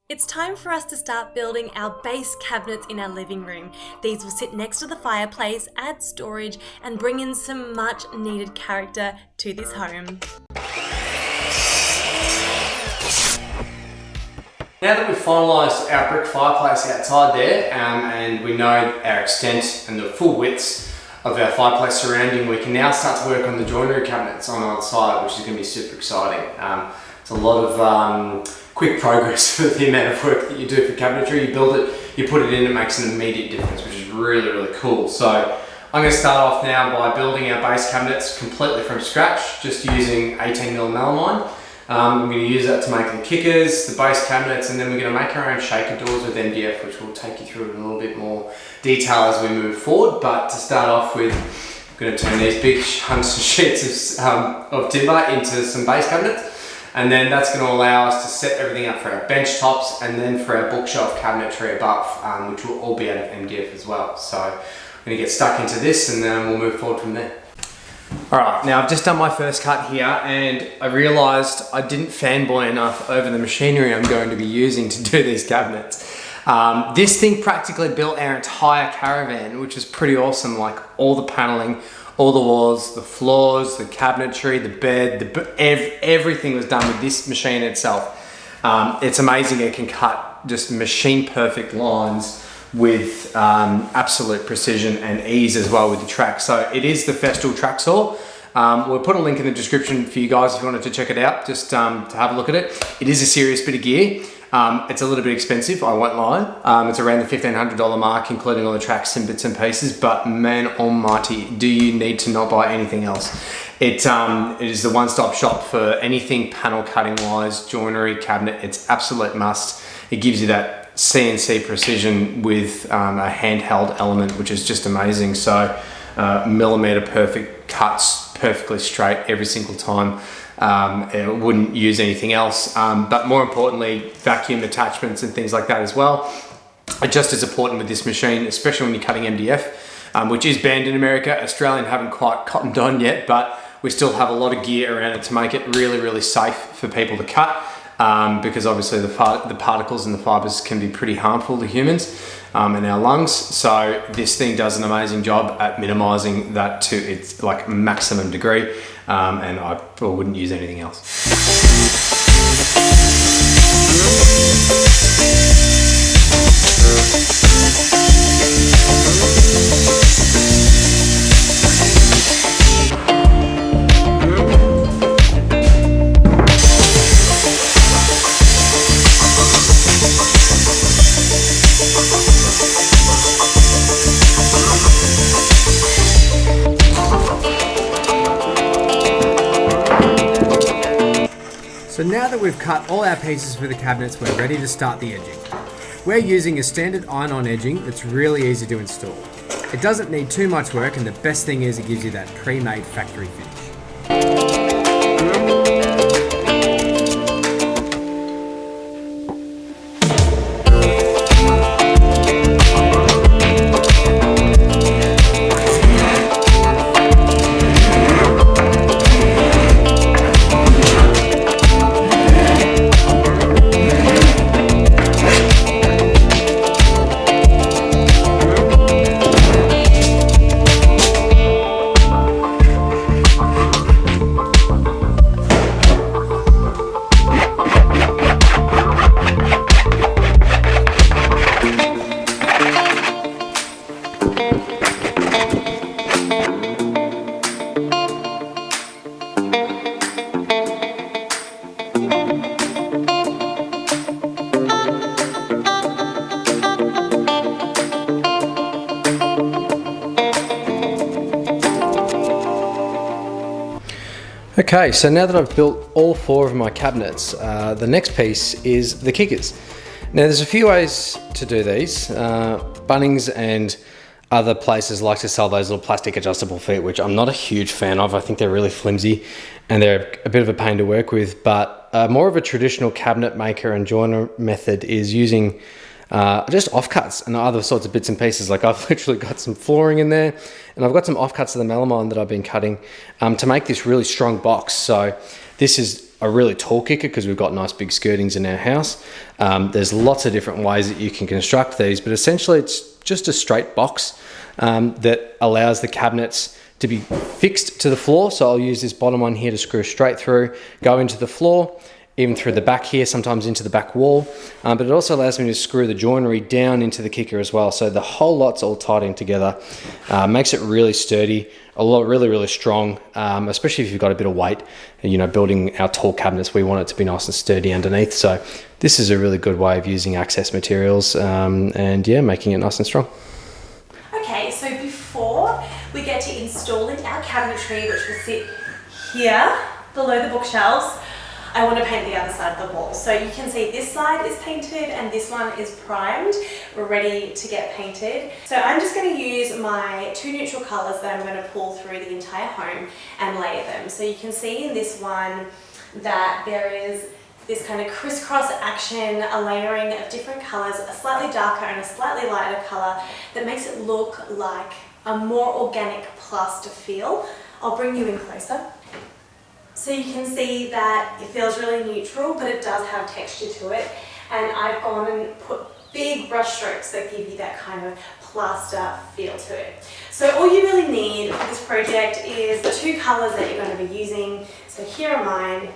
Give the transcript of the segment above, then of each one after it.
It's time for us to start building our base cabinets in our living room. These will sit next to the fireplace, add storage, and bring in some much needed character to this home. Now that we've finalised our brick fireplace outside there, and we know our extent and the full widths of our fireplace surrounding, we can now start to work on the joinery cabinets on either side, which is going to be super exciting. It's a lot of quick progress for the amount of work that you do for cabinetry. You build it, you put it in, it makes an immediate difference, which is really, really cool. So I'm going to start off now by building our base cabinets completely from scratch, just using 18mm melamine. I'm going to use that to make the kickers, the base cabinets, and then we're going to make our own shaker doors with MDF, which we'll take you through in a little bit more detail as we move forward. But to start off with, I'm going to turn these big hunks of sheets of timber into some base cabinets. And then that's going to allow us to set everything up for our bench tops and then for our bookshelf cabinetry above, which will all be out of MDF as well. So I'm going to get stuck into this and then we'll move forward from there. Alright, now I've just done my first cut here and I realised I didn't fanboy enough over the machinery I'm going to be using to do these cabinets. This thing practically built our entire caravan, which is pretty awesome, like all the panelling, all the walls, the floors, the cabinetry, the bed, everything was done with this machine itself. It's amazing, it can cut just machine perfect lines with absolute precision and ease as well with the track. So it is the Festool track saw. We'll put a link in the description for you guys if you wanted to check it out, just to have a look at it. It is a serious bit of gear. It's a little bit expensive, I won't lie. It's around the $1,500 mark, including all the tracks and bits and pieces, but man almighty, do you need to not buy anything else. It is the one-stop shop for anything panel cutting wise, joinery, cabinet. It's absolute must. It gives you that CNC precision with a handheld element, which is just amazing. So millimeter perfect cuts, perfectly straight every single time. It wouldn't use anything else, but more importantly, vacuum attachments and things like that as well are just as important with this machine, especially when you're cutting MDF, which is banned in America. Australian haven't quite cottoned on yet, but we still have a lot of gear around it to make it really, really safe for people to cut, because obviously the particles and the fibers can be pretty harmful to humans and our lungs. So this thing does an amazing job at minimizing that to its like maximum degree. And I wouldn't use anything else. So now that we've cut all our pieces for the cabinets, we're ready to start the edging. We're using a standard iron-on edging that's really easy to install. It doesn't need too much work, and the best thing is it gives you that pre-made factory finish. Okay, so now that I've built all 4 of my cabinets, the next piece is the kickers. Now there's a few ways to do these. Bunnings and other places like to sell those little plastic adjustable feet, which I'm not a huge fan of. I think they're really flimsy and they're a bit of a pain to work with, but more of a traditional cabinet maker and joiner method is using just offcuts and other sorts of bits and pieces. Like I've literally got some flooring in there and I've got some offcuts of the melamine that I've been cutting to make this really strong box. So this is a really tall kicker because we've got nice big skirtings in our house. There's lots of different ways that you can construct these, but essentially it's just a straight box that allows the cabinets to be fixed to the floor. So I'll use this bottom one here to screw straight through, go into the floor, even through the back here, sometimes into the back wall. But it also allows me to screw the joinery down into the kicker as well. So the whole lot's all tied in together. Makes it really sturdy, really strong, especially if you've got a bit of weight. You know, building our tall cabinets, we want it to be nice and sturdy underneath. So this is a really good way of using access materials and yeah, making it nice and strong. Okay, so before we get to installing our cabinetry, which will sit here below the bookshelves, I want to paint the other side of the wall. So you can see this side is painted and this one is primed. We're ready to get painted. So I'm just going to use my 2 neutral colours that I'm going to pull through the entire home and layer them. So you can see in this one that there is this kind of crisscross action, a layering of different colours, a slightly darker and a slightly lighter colour that makes it look like a more organic plaster feel. I'll bring you in closer. So you can see that it feels really neutral, but it does have texture to it. And I've gone and put big brush strokes that give you that kind of plaster feel to it. So all you really need for this project is the 2 colours that you're going to be using. So here are mine,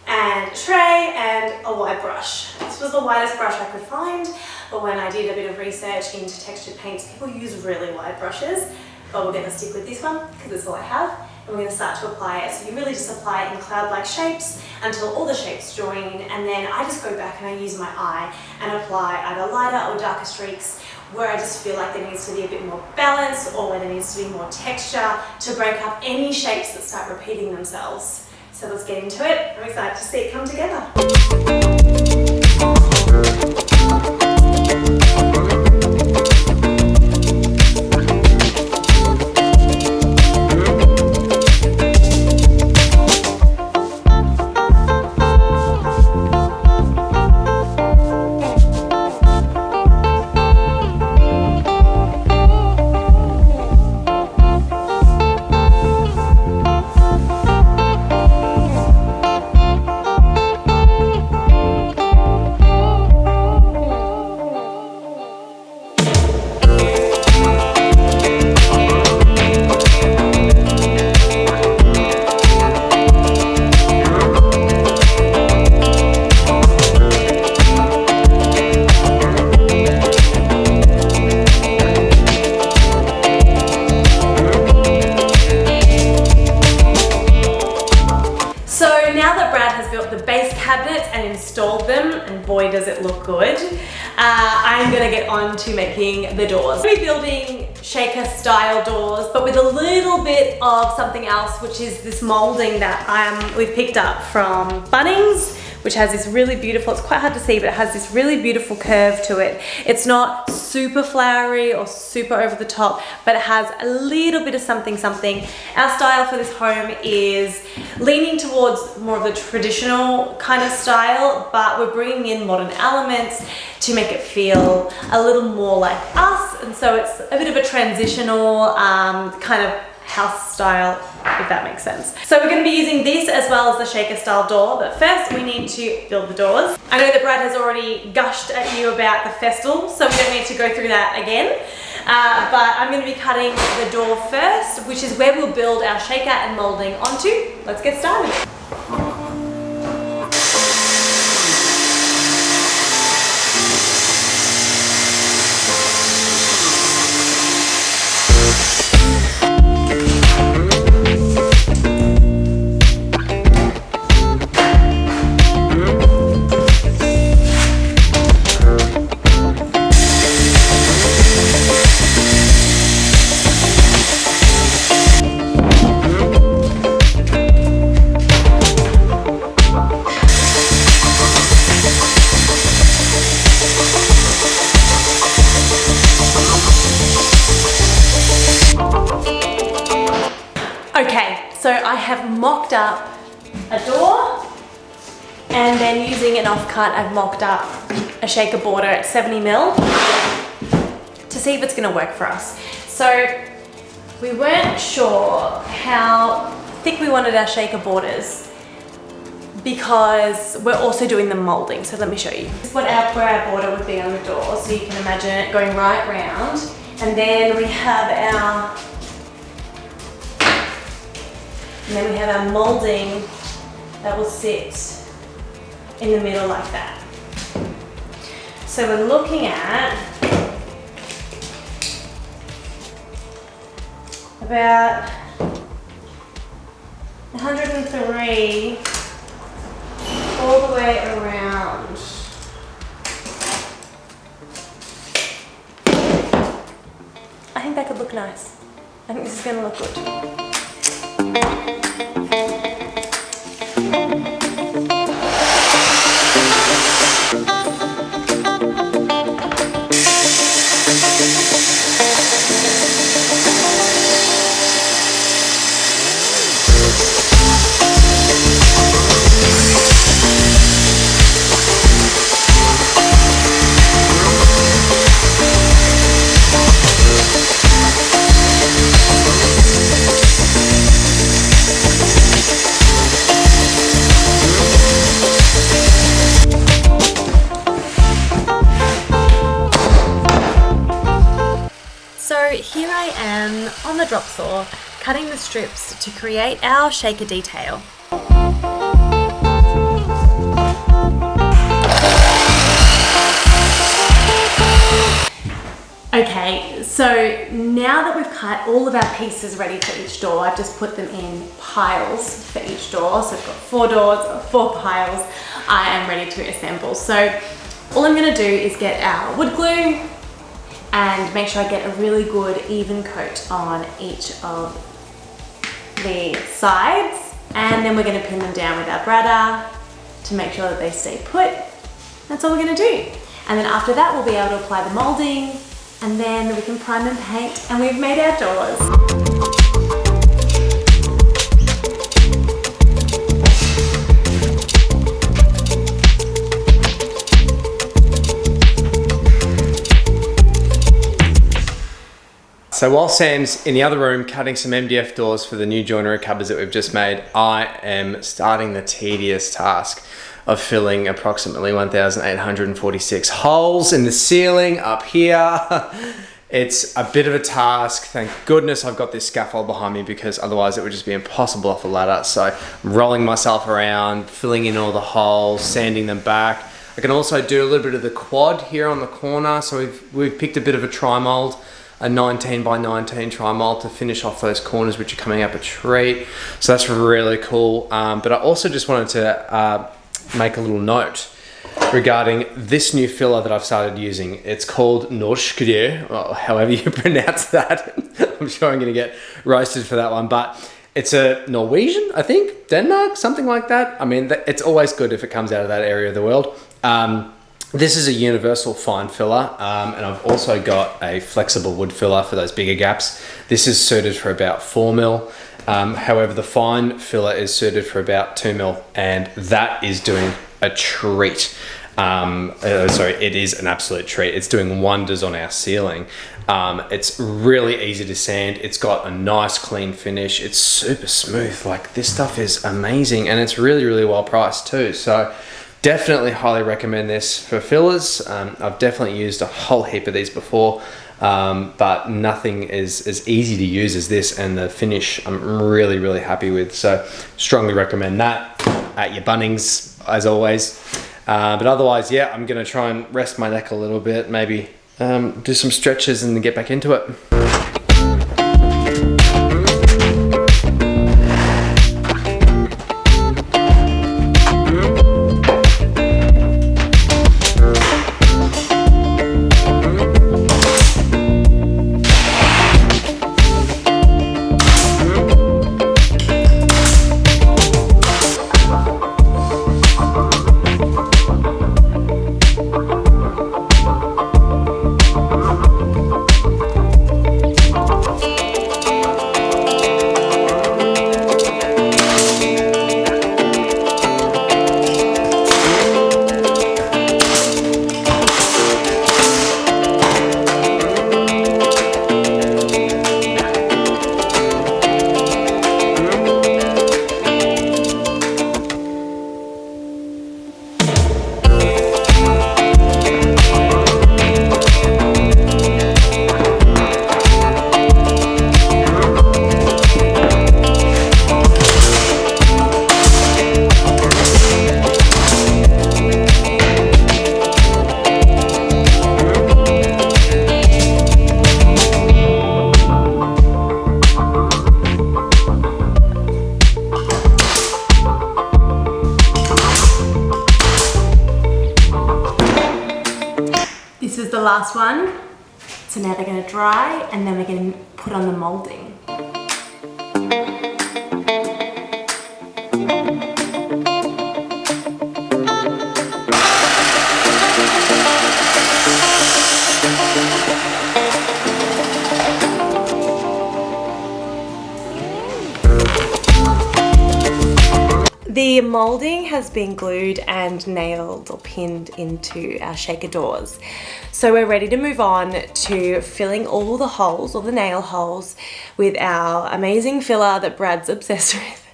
and a tray and a white brush. This was the whitest brush I could find, but when I did a bit of research into textured paints, people use really wide brushes. But we're going to stick with this one because it's all I have. And we're going to start to apply it. So you really just apply it in cloud-like shapes until all the shapes join, and then I just go back and I use my eye and apply either lighter or darker streaks where I just feel like there needs to be a bit more balance or where there needs to be more texture to break up any shapes that start repeating themselves. So let's get into it. I'm excited to see it come together. Installed them, and boy does it look good. I'm gonna get on to making the doors. We're building shaker style doors, but with a little bit of something else, which is this molding that we've picked up from Bunnings, which has this really beautiful, it's quite hard to see, but it has this really beautiful curve to it. It's not super flowery or super over the top, but it has a little bit of something. Our style for this home is leaning towards more of the traditional kind of style, but we're bringing in modern elements to make it feel a little more like us. And so it's a bit of a transitional kind of house style, if that makes sense. So we're going to be using this as well as the shaker style door, but first we need to build the doors. I know that Brad has already gushed at you about the festal, so we don't need to go through that again. But I'm going to be cutting the door first, which is where we'll build our shaker and molding onto. Let's get started. Okay, so I have mocked up a door, and then using an offcut, I've mocked up a shaker border at 70mm to see if it's going to work for us. So we weren't sure how thick we wanted our shaker borders, because we're also doing the molding. So let me show you. This is where our border would be on the door. So you can imagine it going right round. And then we have our molding that will sit in the middle like that. So we're looking at about 103 all the way around. I think that could look nice. I think this is going to look good. So here I am on the drop saw, cutting the strips to create our shaker detail. Okay, so now that we've cut all of our pieces ready for each door, I've just put them in piles for each door. So I've got 4 doors, 4 piles. I am ready to assemble. So all I'm gonna do is get our wood glue and make sure I get a really good even coat on each of the sides. And then we're gonna pin them down with our bradder to make sure that they stay put. That's all we're gonna do. And then after that, we'll be able to apply the molding, and then we can prime and paint, and we've made our doors. So while Sam's in the other room cutting some MDF doors for the new joinery cupboards that we've just made, I am starting the tedious task of filling approximately 1,846 holes in the ceiling up here. It's a bit of a task. Thank goodness I've got this scaffold behind me, because otherwise it would just be impossible off the ladder. So I'm rolling myself around, filling in all the holes, sanding them back. I can also do a little bit of the quad here on the corner. So we've picked a bit of a tri-mold, a 19 by 19 tri-mold to finish off those corners which are coming up a treat. So that's really cool. But I also just wanted to make a little note regarding this new filler that I've started using. It's called Nordsjo, or however you pronounce that. I'm sure I'm gonna get roasted for that one, but it's a Norwegian, I think, Denmark, something like that. I mean, it's always good if it comes out of that area of the world. This is a universal fine filler, and I've also got a flexible wood filler for those bigger gaps. This is suited for about 4 mil. However, the fine filler is suited for about 2 mil, and that is doing a treat. Sorry, it is an absolute treat. It's doing wonders on our ceiling. It's really easy to sand. It's got a nice clean finish. It's super smooth. Like, this stuff is amazing, and it's really, really well priced too. So definitely highly recommend this for fillers. I've definitely used a whole heap of these before, but nothing is as easy to use as this, and the finish I'm really, really happy with. So strongly recommend that at your Bunnings, as always. But otherwise, yeah, I'm gonna try and rest my neck a little bit, maybe do some stretches and then get back into it. is the last one. So now they're gonna dry and then we're gonna put on the molding. The moulding has been glued and nailed or pinned into our shaker doors. So we're ready to move on to filling all the holes, all the nail holes, with our amazing filler that Brad's obsessed with.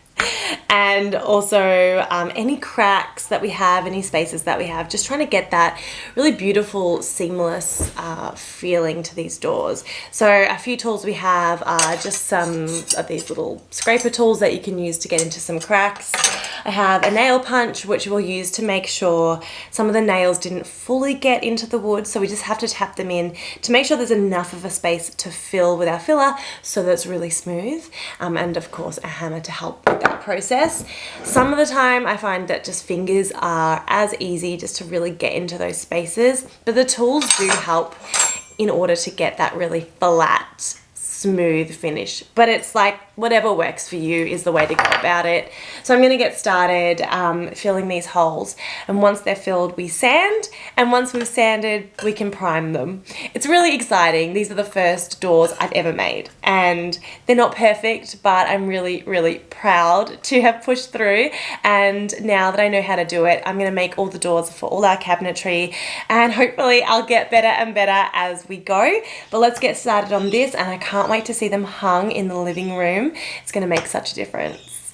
And also any cracks that we have, any spaces that we have, just trying to get that really beautiful, seamless feeling to these doors. So a few tools we have are just some of these little scraper tools that you can use to get into some cracks. I have a nail punch, which we'll use to make sure some of the nails didn't fully get into the wood. So we just have to tap them in to make sure there's enough of a space to fill with our filler so that it's really smooth. And of course, a hammer to help with that process. Some of the time I find that just fingers are as easy just to really get into those spaces, but the tools do help in order to get that really flat, smooth finish. But it's like whatever works for you is the way to go about it. So I'm going to get started filling these holes, and once they're filled we sand, and once we've sanded we can prime them. It's really exciting. These are the first doors I've ever made and they're not perfect, but I'm really, really proud to have pushed through, and now that I know how to do it, I'm going to make all the doors for all our cabinetry, and hopefully I'll get better and better as we go. But let's get started on this, and I can't wait to see them hung in the living room. It's going to make such a difference.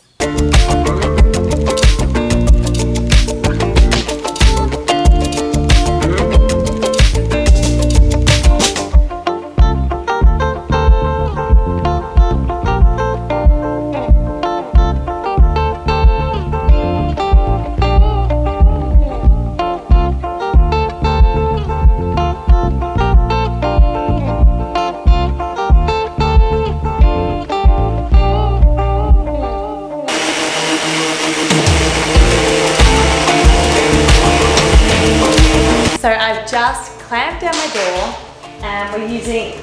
So I've just clamped down my door and we're using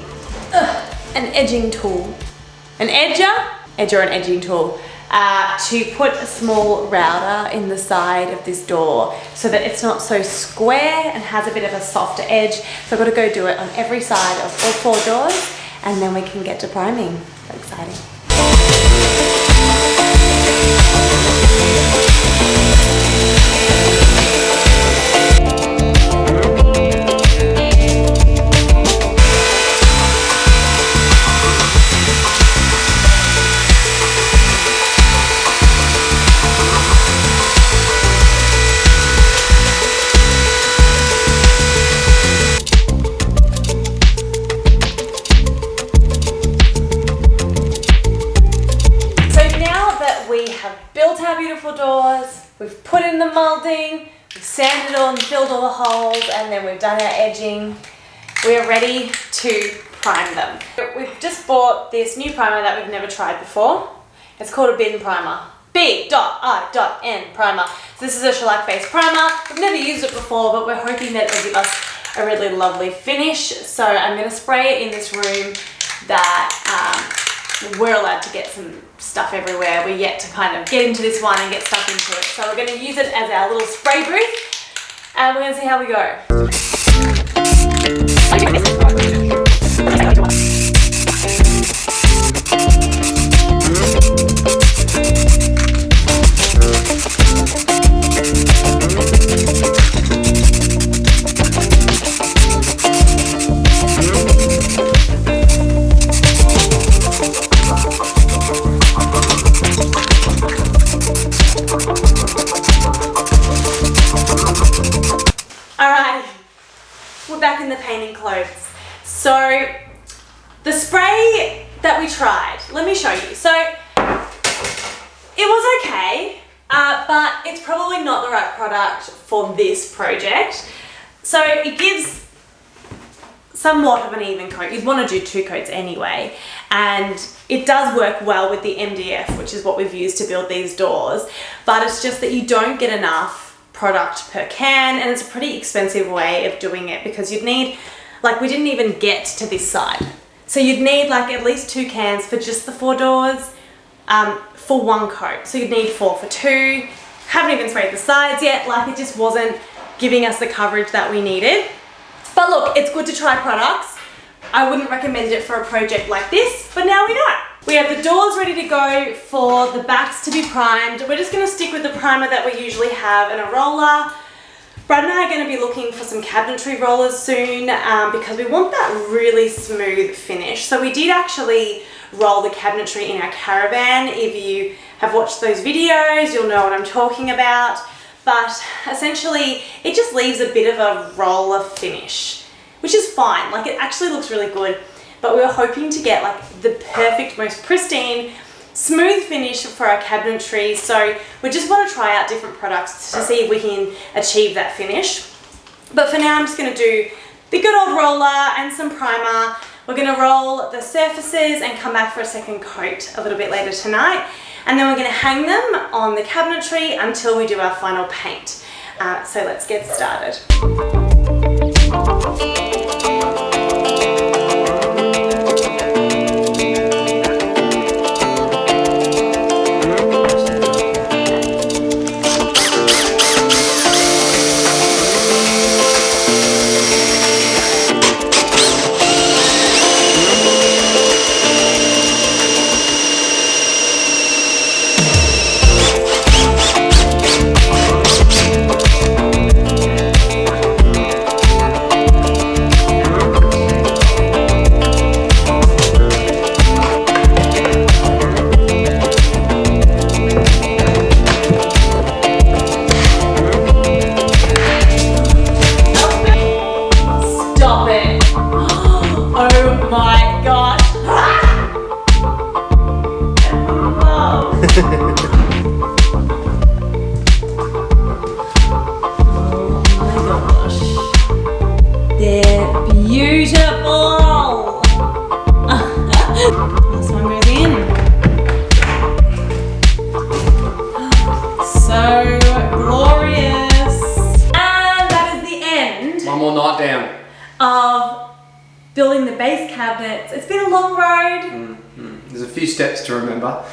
an edging tool, an edger and edging tool to put a small router in the side of this door so that it's not so square and has a bit of a softer edge. So I've got to go do it on every side of all 4 doors, and then we can get to priming. So exciting. Doors, we've put in the moulding, we've sanded all and filled all the holes, and then we've done our edging. We're ready to prime them. We've just bought this new primer that we've never tried before. It's called a bin primer. B.I.N primer. So this is a shellac based primer. We've never used it before, but we're hoping that it'll give us a really lovely finish. So I'm going to spray it in this room that we're allowed to get some stuff everywhere. We're yet to kind of get into this one and get stuff into it. So we're going to use it as our little spray booth, and we're going to see how we go. Back in the painting clothes. So the spray that we tried, let me show you. So it was okay, but it's probably not the right product for this project. So it gives somewhat of an even coat. You'd want to do 2 coats anyway, and it does work well with the MDF, which is what we've used to build these doors, but it's just that you don't get enough product per can, and it's a pretty expensive way of doing it because you'd need, like, we didn't even get to this side. So you'd need like at least 2 cans for just the 4 doors for 1 coat. So you'd need 4 for 2. Haven't even sprayed the sides yet. Like, it just wasn't giving us the coverage that we needed. But look, it's good to try products. I wouldn't recommend it for a project like this, but now we know. We have the doors ready to go for the backs to be primed. We're just gonna stick with the primer that we usually have and a roller. Brad and I are going to be looking for some cabinetry rollers soon because we want that really smooth finish. So we did actually roll the cabinetry in our caravan. If you have watched those videos, you'll know what I'm talking about. But essentially, it just leaves a bit of a roller finish, which is fine. Like, it actually looks really good. But we were hoping to get like the perfect, most pristine, smooth finish for our cabinetry. So we just want to try out different products to see if we can achieve that finish. But for now, I'm just going to do the good old roller and some primer. We're going to roll the surfaces and come back for a second coat a little bit later tonight. And then we're going to hang them on the cabinetry until we do our final paint. So let's get started. Of building the base cabinets. It's been a long road. There's a few steps to remember.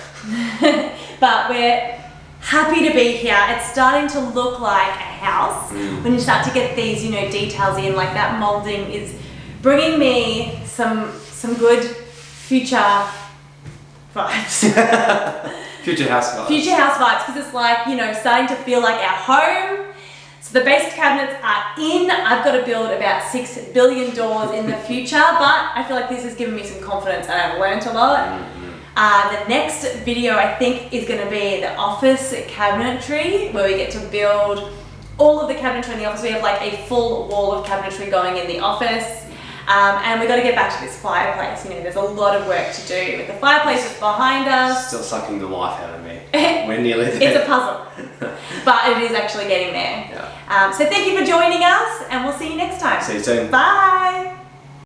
But we're happy to be here. It's starting to look like a house. When you start to get these, you know, details in, like that molding is bringing me some good future vibes. Future house vibes. Future house vibes, because it's like, you know, starting to feel like our home. So the base cabinets are in. I've got to build about 6 billion doors in the future, but I feel like this has given me some confidence and I've learned a lot. The next video, I think, is going to be the office cabinetry, where we get to build all of the cabinetry in the office. We have like a full wall of cabinetry going in the office. And we've got to get back to this fireplace. You know, there's a lot of work to do. With the fireplace is behind us. Still sucking the life out of me. We're nearly there. It's a puzzle, but it is actually getting there. Yeah. So thank you for joining us, and we'll see you next time. See you soon. Bye.